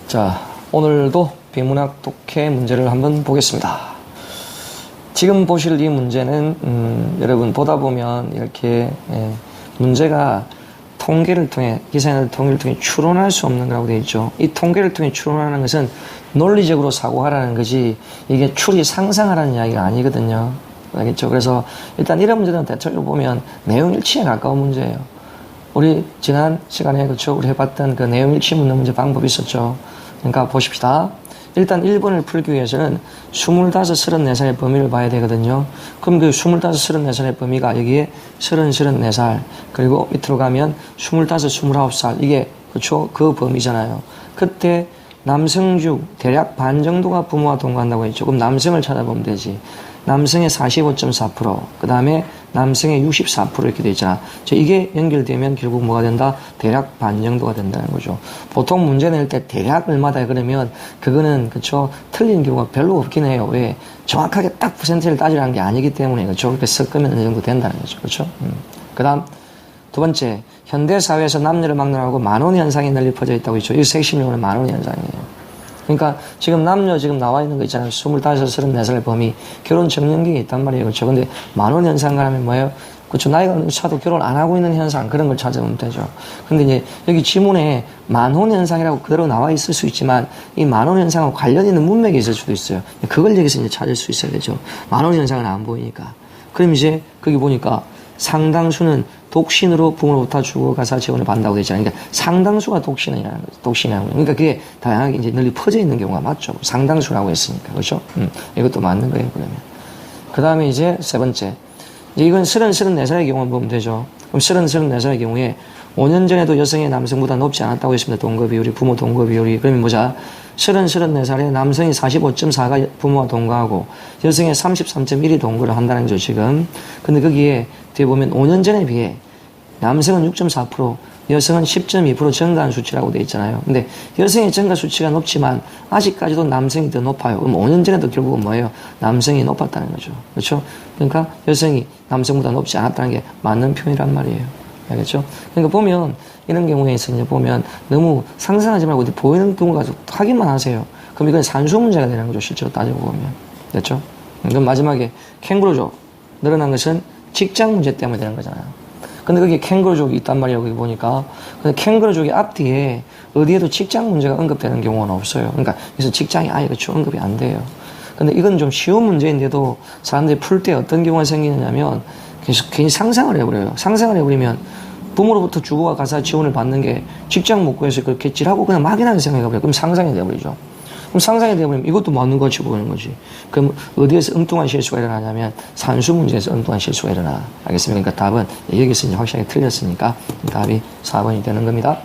자, 오늘도 비문학 독해 문제를 한번 보겠습니다. 지금 보실 이 문제는 여러분 보다 보면 이렇게 문제가 통계를 통해, 기사의 통계를 통해 추론할 수 없는 거라고 되어 있죠. 이 통계를 통해 추론하는 것은 논리적으로 사고하라는 거지 이게 추리 상상하라는 이야기가 아니거든요. 알겠죠? 그래서 일단 이런 문제들은 대체로 보면 내용 일치에 가까운 문제예요. 우리 지난 시간에 그렇죠? 우리 해봤던 그 내용 일치 묻는 문제 방법이 있었죠. 그러니까 보십시다. 일단 1번을 풀기 위해서는 25, 34살의 범위를 봐야 되거든요. 그럼 그 25, 34살의 범위가 여기에 30, 34살 그리고 밑으로 가면 25, 29살 이게 그렇죠? 그 범위잖아요. 그때 남성 중 대략 반 정도가 부모와 동거한다고 했죠. 그럼 남성을 찾아보면 되지. 남성의 45.4%, 그 다음에 남성의 64% 이렇게 돼 있잖아. 이게 연결되면 결국 뭐가 된다? 대략 반 정도가 된다는 거죠. 보통 문제 낼 때 대략 얼마다 그러면 그거는 그쵸 틀린 경우가 별로 없긴 해요. 왜? 정확하게 딱 퍼센트를 따지라는 게 아니기 때문에 그렇죠. 그렇게 섞으면 어느 정도 된다는 거죠. 그렇죠? 그 다음 두 번째, 현대 사회에서 남녀를 막론하고 만원 현상이 널리 퍼져 있다고 했죠. 이 핵심용어는 만원 현상이에요. 그러니까 지금 남녀 지금 나와 있는 거 있잖아요. 25, 34살 범위 결혼 정년기에 있단 말이에요. 그렇죠. 근데 만원 현상 하면 뭐예요? 그렇죠. 나이가 차도 결혼 안 하고 있는 현상 그런 걸 찾아보면 되죠. 근데 이제 여기 지문에 만혼 현상이라고 그대로 나와 있을 수 있지만 이 만혼 현상과 관련 있는 문맥이 있을 수도 있어요. 그걸 여기서 이제 찾을 수 있어야 되죠. 만혼 현상은 안 보이니까. 그럼 이제 거기 보니까 상당수는 독신으로 부모로부터 주거가사 지원을 받는다고 되어 있잖아요. 그러니까 상당수가 독신이라는 거죠. 독신이라는 거죠. 그러니까 그게 다양하게 이제 널리 퍼져 있는 경우가 맞죠. 상당수라고 했으니까. 그렇죠? 이것도 맞는 거예요, 그러면. 그 다음에 이제 세 번째. 이제 이건 30, 34살의 경우만 보면 되죠. 그럼 30, 34살의 경우에 5년 전에도 여성이 남성보다 높지 않았다고 했습니다. 동거 비율이, 부모 동거 비율이. 그러면 보자. 30, 34살에 남성이 45.4가 부모와 동거하고 여성의 33.1이 동거를 한다는 거죠, 지금. 근데 거기에 뒤에 보면 5년 전에 비해 남성은 6.4%, 여성은 10.2% 증가한 수치라고 되어 있잖아요. 근데 여성의 증가 수치가 높지만 아직까지도 남성이 더 높아요. 그럼 5년 전에도 결국은 뭐예요? 남성이 높았다는 거죠. 그렇죠? 그러니까 여성이 남성보다 높지 않았다는 게 맞는 표현이란 말이에요. 알겠죠? 그러니까 보면 이런 경우에 있어 이제 보면 너무 상상하지 말고 보이는 경우가 확인만 하세요. 그럼 이건 산수 문제가 되는 거죠. 실제로 따지고 보면. 됐죠? 그럼 마지막에 캥거루족 늘어난 것은 직장 문제 때문에 되는 거잖아요. 근데 거기 캥거루족이 있단 말이에요. 거기 보니까. 근데 캥거루족의 앞뒤에 어디에도 직장 문제가 언급되는 경우는 없어요. 그러니까 그래서 직장이 아예 그렇죠. 언급이 안 돼요. 근데 이건 좀 쉬운 문제인데도 사람들이 풀 때 어떤 경우가 생기느냐면 계속 괜히 상상을 해버려요. 상상을 해버리면 부모로부터 주거와 가사 지원을 받는 게 직장 못 구해서 그렇겠지라고 그냥 막연하게 생각해버려요. 그럼 상상이 돼버리죠. 그럼 상상이 돼버리면 이것도 맞는 거 같이 보이는 거지. 그럼 어디에서 엉뚱한 실수가 일어나냐면 산수 문제에서 엉뚱한 실수가 일어나. 알겠습니까? 그러니까 답은 여기서 이제 확실하게 틀렸으니까 답이 4번이 되는 겁니다.